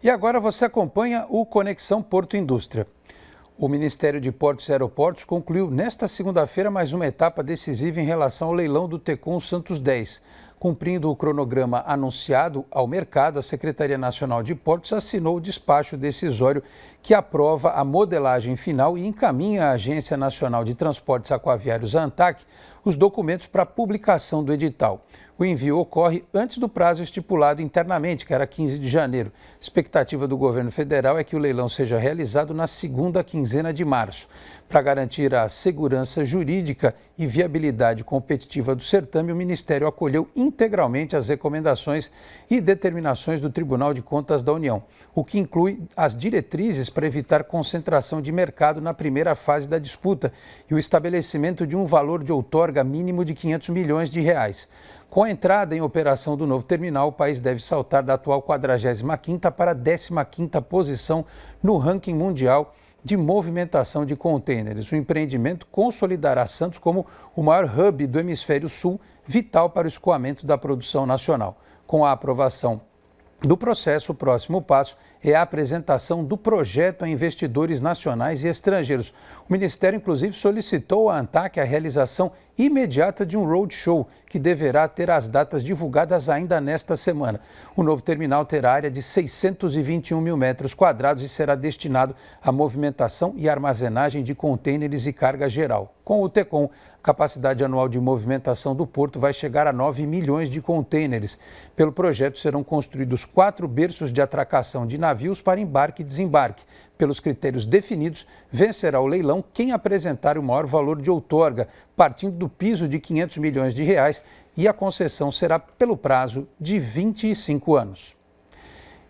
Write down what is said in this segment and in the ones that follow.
E agora você acompanha o Conexão Porto Indústria. O Ministério de Portos e Aeroportos concluiu nesta segunda-feira mais uma etapa decisiva em relação ao leilão do Tecon Santos 10. Cumprindo o cronograma anunciado ao mercado, a Secretaria Nacional de Portos assinou o despacho decisório que aprova a modelagem final e encaminha à Agência Nacional de Transportes Aquaviários, a ANTAQ, os documentos para publicação do edital. O envio ocorre antes do prazo estipulado internamente, que era 15 de janeiro. A expectativa do governo federal é que o leilão seja realizado na segunda quinzena de março. Para garantir a segurança jurídica e viabilidade competitiva do certame, o Ministério acolheu integralmente as recomendações e determinações do Tribunal de Contas da União, o que inclui as diretrizes para evitar concentração de mercado na primeira fase da disputa e o estabelecimento de um valor de outorga mínimo de R$500 milhões. Com a entrada em operação do novo terminal, o país deve saltar da atual 45ª para a 15ª posição no ranking mundial de movimentação de contêineres. O empreendimento consolidará Santos como o maior hub do hemisfério sul, vital para o escoamento da produção nacional. Com a aprovação do processo, o próximo passo é a apresentação do projeto a investidores nacionais e estrangeiros. O Ministério, inclusive, solicitou à ANTAQ a realização imediata de um roadshow, que deverá ter as datas divulgadas ainda nesta semana. O novo terminal terá área de 621 mil metros quadrados e será destinado à movimentação e armazenagem de contêineres e carga geral. Com o Tecon, a capacidade anual de movimentação do porto vai chegar a 9 milhões de contêineres. Pelo projeto, serão construídos 4 berços de atracação de navios para embarque e desembarque. Pelos critérios definidos, vencerá o leilão quem apresentar o maior valor de outorga, partindo do piso de R$500 milhões, e a concessão será pelo prazo de 25 anos.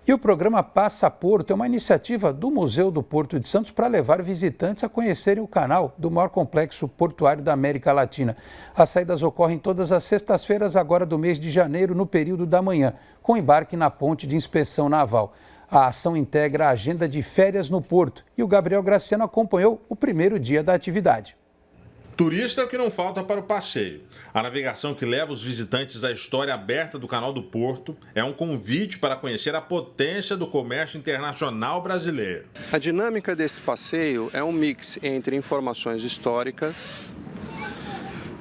E o programa Passaporto é uma iniciativa do Museu do Porto de Santos para levar visitantes a conhecerem o canal do maior complexo portuário da América Latina. As saídas ocorrem todas as sextas-feiras agora do mês de janeiro, no período da manhã, com embarque na ponte de inspeção naval. A ação integra a agenda de férias no Porto e o Gabriel Graciano acompanhou o primeiro dia da atividade. Turista é o que não falta para o passeio. A navegação que leva os visitantes à história aberta do Canal do Porto é um convite para conhecer a potência do comércio internacional brasileiro. A dinâmica desse passeio é um mix entre informações históricas,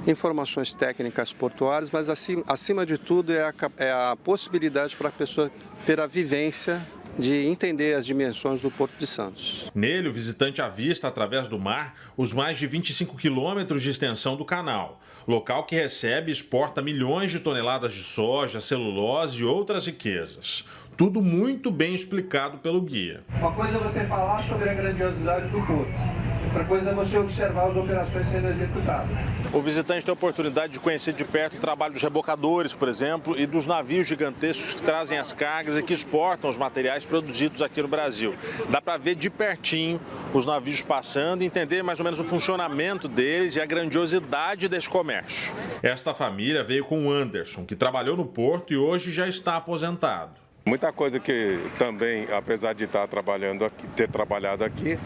informações técnicas portuárias, mas acima de tudo é a possibilidade para a pessoa ter a vivência de entender as dimensões do Porto de Santos. Nele, o visitante avista, através do mar, os mais de 25 quilômetros de extensão do canal, local que recebe e exporta milhões de toneladas de soja, celulose e outras riquezas. Tudo muito bem explicado pelo guia. Uma coisa é você falar sobre a grandiosidade do porto. Outra coisa é você observar as operações sendo executadas. O visitante tem a oportunidade de conhecer de perto o trabalho dos rebocadores, por exemplo, e dos navios gigantescos que trazem as cargas e que exportam os materiais produzidos aqui no Brasil. Dá para ver de pertinho os navios passando e entender mais ou menos o funcionamento deles e a grandiosidade desse comércio. Esta família veio com o Anderson, que trabalhou no porto e hoje já está aposentado. Muita coisa que também, apesar de estar trabalhando aqui, ter trabalhado aqui,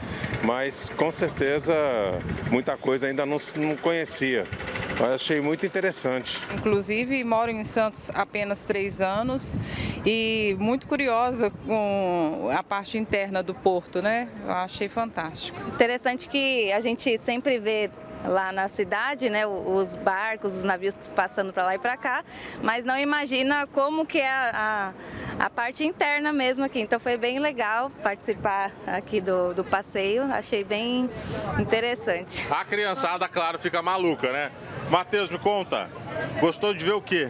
mas com certeza muita coisa ainda não conhecia. Mas achei muito interessante. Inclusive, moro em Santos há apenas 3 anos e muito curiosa com a parte interna do porto, né? Eu achei fantástico. Interessante que a gente sempre vê lá na cidade, né, os barcos, os navios passando para lá e para cá, mas não imagina como que é a parte interna mesmo aqui. Então foi bem legal participar aqui do passeio, achei bem interessante. A criançada, claro, fica maluca, né? Matheus, me conta, gostou de ver o quê?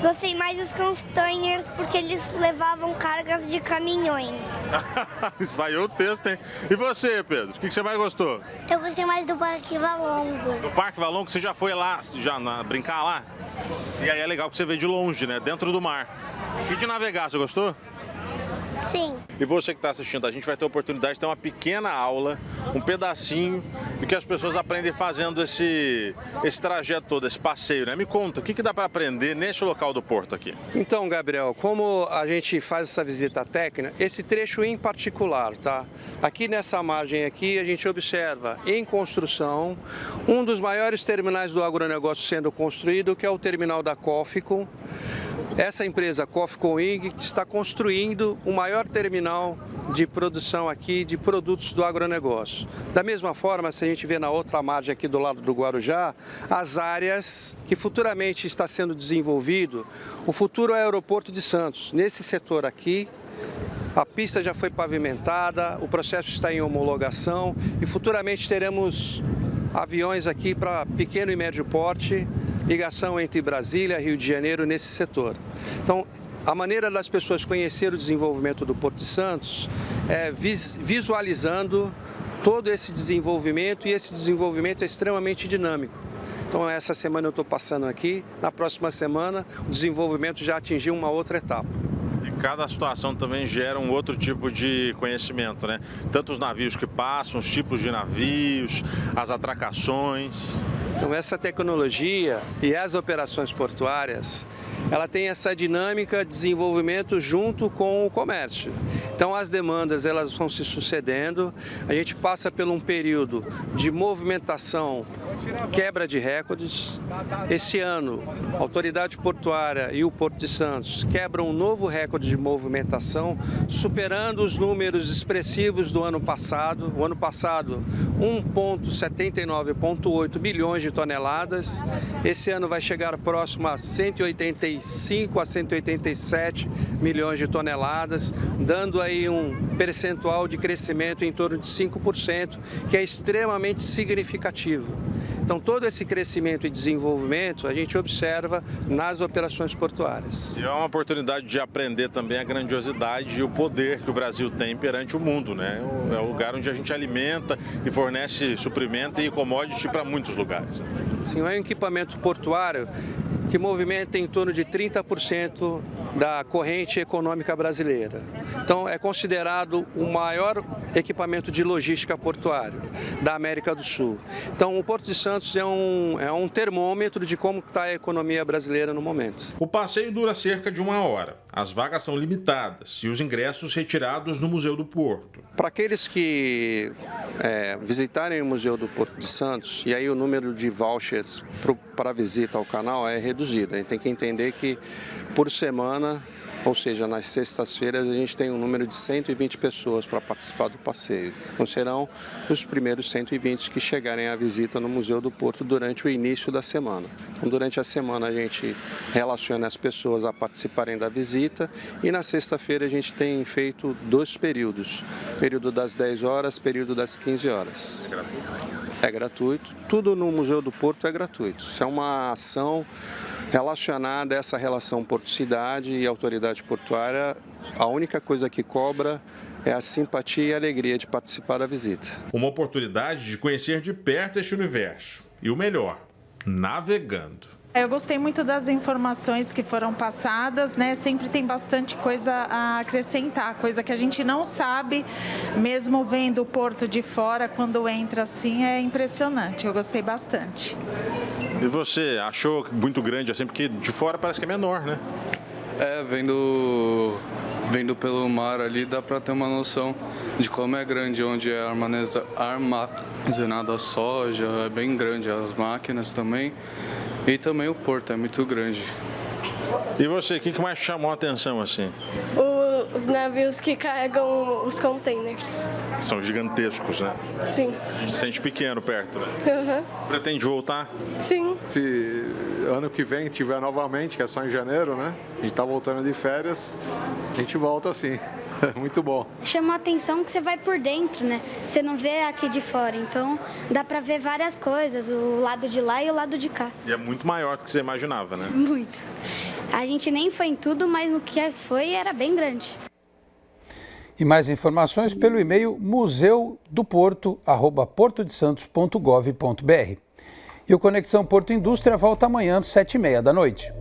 Gostei mais dos containers porque eles levavam cargas de caminhões. Saiu o texto, hein? E você, Pedro? O que você mais gostou? Eu gostei mais do Parque Valongo. Do Parque Valongo, você já foi lá, brincar lá? E aí é legal que você vê de longe, né? Dentro do mar. E de navegar, você gostou? Sim. E você que está assistindo, a gente vai ter a oportunidade de ter uma pequena aula, um pedacinho do que as pessoas aprendem fazendo esse trajeto todo, esse passeio, né? Me conta, o que dá para aprender neste local do porto aqui? Então, Gabriel, como a gente faz essa visita técnica, esse trecho em particular, tá? Aqui nessa margem aqui, a gente observa em construção um dos maiores terminais do agronegócio sendo construído, que é o terminal da Cófico. Essa empresa Coffee Co Ing está construindo o maior terminal de produção aqui de produtos do agronegócio. Da mesma forma, se a gente vê na outra margem aqui do lado do Guarujá, as áreas que futuramente está sendo desenvolvido, o futuro aeroporto de Santos. Nesse setor aqui, a pista já foi pavimentada, o processo está em homologação e futuramente teremos aviões aqui para pequeno e médio porte, ligação entre Brasília e Rio de Janeiro nesse setor. Então, a maneira das pessoas conhecerem o desenvolvimento do Porto de Santos é visualizando todo esse desenvolvimento, e esse desenvolvimento é extremamente dinâmico. Então, essa semana eu estou passando aqui, na próxima semana o desenvolvimento já atingiu uma outra etapa. E cada situação também gera um outro tipo de conhecimento, né? Tanto os navios que passam, os tipos de navios, as atracações. Então, essa tecnologia e as operações portuárias, ela tem essa dinâmica de desenvolvimento junto com o comércio. Então, as demandas elas vão se sucedendo, a gente passa por um período de movimentação, quebra de recordes. Esse ano, a Autoridade Portuária e o Porto de Santos quebram um novo recorde de movimentação, superando os números expressivos do ano passado. O ano passado, 1,79,8 bilhões de toneladas. Esse ano vai chegar próximo a 185 a 187 milhões de toneladas, dando aí um percentual de crescimento em torno de 5%, que é extremamente significativo. Então, todo esse crescimento e desenvolvimento a gente observa nas operações portuárias. E é uma oportunidade de aprender também a grandiosidade e o poder que o Brasil tem perante o mundo, né? É o lugar onde a gente alimenta e fornece suprimento e commodity para muitos lugares. Sim, é um equipamento portuário que movimenta em torno de 30% da corrente econômica brasileira. Então, é considerado o maior equipamento de logística portuário da América do Sul. Então, o Porto de Santos é um termômetro de como está a economia brasileira no momento. O passeio dura cerca de 1 hora. As vagas são limitadas e os ingressos retirados no Museu do Porto. Para aqueles que visitarem o Museu do Porto de Santos, e aí o número de vouchers para visita ao canal é reduzido. A gente tem que entender que por semana, ou seja, nas sextas-feiras, a gente tem um número de 120 pessoas para participar do passeio. Então serão os primeiros 120 que chegarem à visita no Museu do Porto durante o início da semana. Então, durante a semana a gente relaciona as pessoas a participarem da visita e na sexta-feira a gente tem feito 2 períodos. Período das 10 horas, período das 15 horas. É gratuito. Tudo no Museu do Porto é gratuito. Isso é uma ação relacionada a essa relação Porto-Cidade e autoridade portuária. A única coisa que cobra é a simpatia e a alegria de participar da visita. Uma oportunidade de conhecer de perto este universo. E o melhor, navegando. Eu gostei muito das informações que foram passadas, né? Sempre tem bastante coisa a acrescentar, coisa que a gente não sabe, mesmo vendo o porto de fora, quando entra assim, é impressionante. Eu gostei bastante. E você achou muito grande assim, porque de fora parece que é menor, né? Vendo pelo mar ali dá para ter uma noção de como é grande, onde é armazenada a soja, é bem grande, as máquinas também. E também o porto é muito grande. E você, o que mais chamou a atenção assim? Os navios que carregam os containers. São gigantescos, né? Sim. A gente sente pequeno perto, né? Uhum. Pretende voltar? Sim. Se ano que vem tiver novamente, que é só em janeiro, né? A gente tá voltando de férias, a gente volta sim. Muito bom. Chama a atenção que você vai por dentro, né? Você não vê aqui de fora, então dá pra ver várias coisas, o lado de lá e o lado de cá. E é muito maior do que você imaginava, né? Muito. A gente nem foi em tudo, mas no que foi era bem grande. E mais informações pelo e-mail museudoporto@portodesantos.gov.br. E o Conexão Porto Indústria volta amanhã, 19h30 da noite.